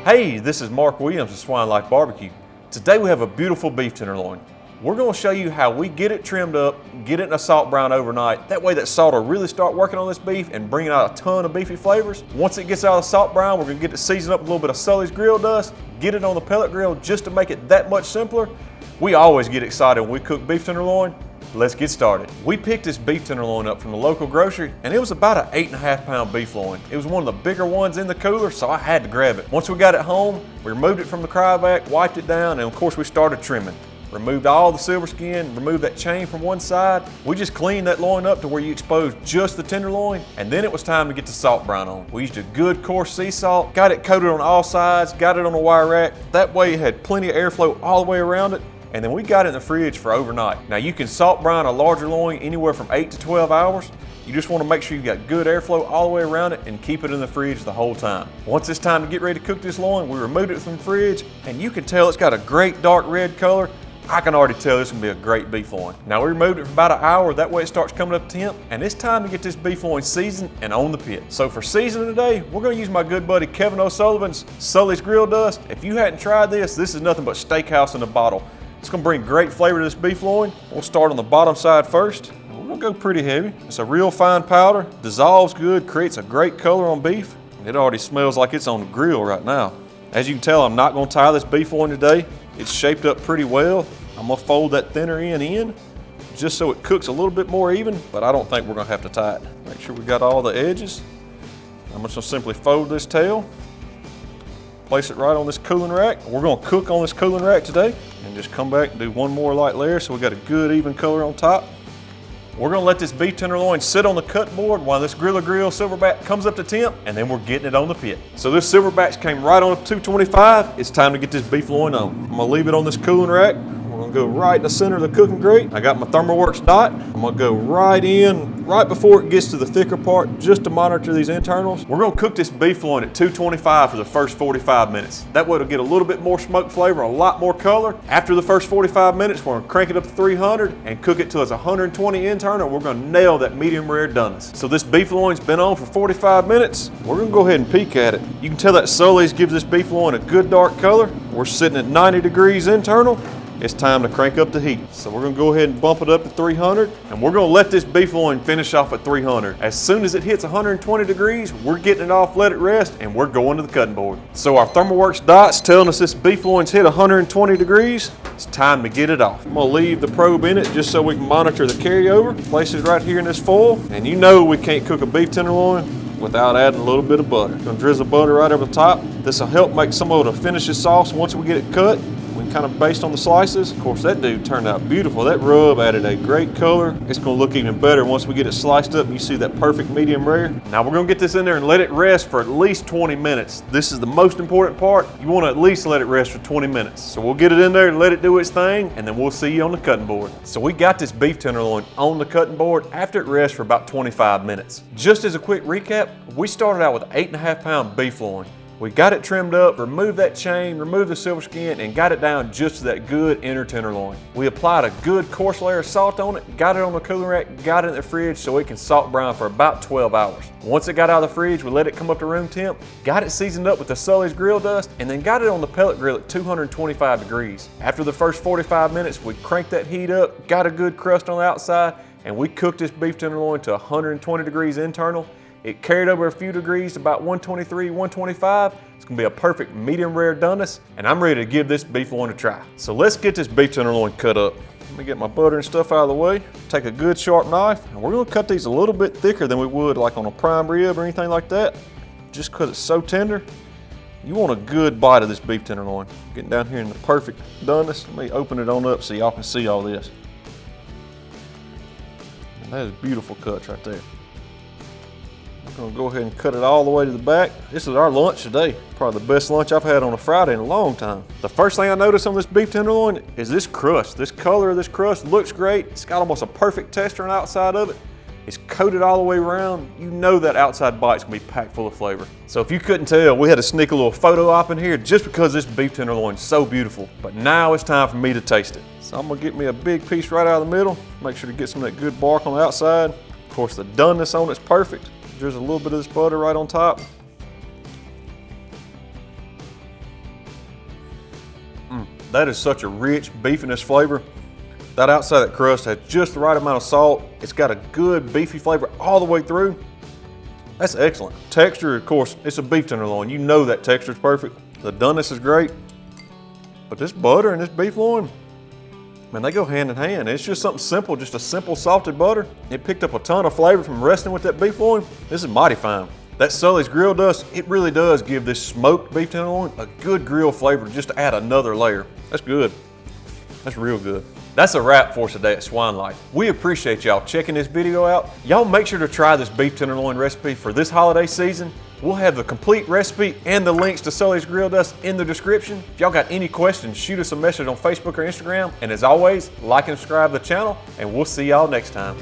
Hey, this is Mark Williams of Swine Life BBQ. Today we have a beautiful beef tenderloin. We're going to show you how we get it trimmed up, get it in a salt brine overnight. That way that salt will really start working on this beef and bringing out a ton of beefy flavors. Once it gets out of the salt brine, we're going to get it seasoned up with a little bit of Sully's grill dust, get it on the pellet grill just to make it that much simpler. We always get excited when we cook beef tenderloin. Let's get started. We picked this beef tenderloin up from the local grocery, and it was about an 8.5 pound beef loin. It was one of the bigger ones in the cooler, so I had to grab it. Once we got it home, we removed it from the cryovac, wiped it down, and of course we started trimming. Removed all the silver skin, removed that chain from one side. We just cleaned that loin up to where you exposed just the tenderloin, and then it was time to get the salt brine on. We used a good coarse sea salt, got it coated on all sides, got it on a wire rack. That way it had plenty of airflow all the way around it. And then we got it in the fridge for overnight. Now you can salt brine a larger loin anywhere from 8 to 12 hours. You just want to make sure you've got good airflow all the way around it and keep it in the fridge the whole time. Once it's time to get ready to cook this loin, we removed it from the fridge, and you can tell it's got a great dark red color. I can already tell this is gonna be a great beef loin. Now we removed it for about an hour, that way it starts coming up temp, and it's time to get this beef loin seasoned and on the pit. So for seasoning today, we're gonna use my good buddy Kevin O'Sullivan's Sully's Grill Dust. If you hadn't tried this is nothing but steakhouse in a bottle. It's gonna bring great flavor to this beef loin. We'll start on the bottom side first. We're gonna go pretty heavy. It's a real fine powder, dissolves good, creates a great color on beef. It already smells like it's on the grill right now. As you can tell, I'm not gonna tie this beef loin today. It's shaped up pretty well. I'm gonna fold that thinner end in, just so it cooks a little bit more even, but I don't think we're gonna have to tie it. Make sure we got all the edges. I'm just gonna simply fold this tail, place it right on this cooling rack. We're gonna cook on this cooling rack today, and just come back and do one more light layer so we got a good even color on top. We're gonna let this beef tenderloin sit on the cut board while this Griller Grill silverback comes up to temp, and then we're getting it on the pit. So this silverback came right on up to 225. It's time to get this beef loin on. I'm gonna leave it on this cooling rack. We're gonna go right in the center of the cooking grate. I got my ThermalWorks dot. I'm gonna go right in, right before it gets to the thicker part, just to monitor these internals. We're gonna cook this beef loin at 225 for the first 45 minutes. That way it'll get a little bit more smoke flavor, a lot more color. After the first 45 minutes, we're gonna crank it up to 300 and cook it till it's 120 internal. We're gonna nail that medium rare doneness. So this beef loin's been on for 45 minutes. We're gonna go ahead and peek at it. You can tell that Sully's gives this beef loin a good dark color. We're sitting at 90 degrees internal. It's time to crank up the heat. So we're gonna go ahead and bump it up to 300, and we're gonna let this beef loin finish off at 300. As soon as it hits 120 degrees, we're getting it off, let it rest, and we're going to the cutting board. So our ThermalWorks dot's telling us this beef loin's hit 120 degrees. It's time to get it off. I'm gonna leave the probe in it just so we can monitor the carryover. Place it right here in this foil, and you know we can't cook a beef tenderloin without adding a little bit of butter. Gonna drizzle butter right over the top. This will help make some of the finishes sauce once we get it cut. We can kind of baste on the slices. Of course, that dude turned out beautiful. That rub added a great color. It's gonna look even better once we get it sliced up and you see that perfect medium rare. Now we're gonna get this in there and let it rest for at least 20 minutes. This is the most important part. You wanna at least let it rest for 20 minutes. So we'll get it in there and let it do its thing, and then we'll see you on the cutting board. So we got this beef tenderloin on the cutting board after it rests for about 25 minutes. Just as a quick recap, we started out with an 8.5 pound beef loin. We got it trimmed up, removed that chain, removed the silver skin, and got it down just to that good inner tenderloin. We applied a good coarse layer of salt on it, got it on the cooling rack, got it in the fridge so it can salt brine for about 12 hours. Once it got out of the fridge, we let it come up to room temp, got it seasoned up with the Sully's grill dust, and then got it on the pellet grill at 225 degrees. After the first 45 minutes, we cranked that heat up, got a good crust on the outside, and we cooked this beef tenderloin to 120 degrees internal. It carried over a few degrees to about 123, 125. It's gonna be a perfect medium rare doneness, and I'm ready to give this beef loin a try. So let's get this beef tenderloin cut up. Let me get my butter and stuff out of the way. Take a good sharp knife, and we're gonna cut these a little bit thicker than we would like on a prime rib or anything like that. Just because it's so tender, you want a good bite of this beef tenderloin. Getting down here in the perfect doneness. Let me open it on up so y'all can see all this. And that is beautiful cuts right there. I'm gonna go ahead and cut it all the way to the back. This is our lunch today. Probably the best lunch I've had on a Friday in a long time. The first thing I noticed on this beef tenderloin is this crust. This color of this crust looks great. It's got almost a perfect texture on the outside of it. It's coated all the way around. You know that outside bite's gonna be packed full of flavor. So if you couldn't tell, we had to sneak a little photo op in here just because this beef tenderloin is so beautiful. But now it's time for me to taste it. So I'm gonna get me a big piece right out of the middle. Make sure to get some of that good bark on the outside. Of course, the doneness on it's perfect. There's a little bit of this butter right on top. That is such a rich beefiness flavor. That outside of that crust has just the right amount of salt. It's got a good beefy flavor all the way through. That's excellent. Texture, of course, it's a beef tenderloin. You know that texture is perfect. The doneness is great. But this butter and this beef loin, man, they go hand in hand. It's just something simple, just a simple salted butter. It picked up a ton of flavor from resting with that beef loin. This is mighty fine. That Sully's grill dust, it really does give this smoked beef tenderloin a good grill flavor just to add another layer. That's good. That's real good. That's a wrap for us today at Swine Life. We appreciate y'all checking this video out. Y'all make sure to try this beef tenderloin recipe for this holiday season. We'll have the complete recipe and the links to Sully's Grill Dust in the description. If y'all got any questions, shoot us a message on Facebook or Instagram. And as always, like and subscribe to the channel, and we'll see y'all next time.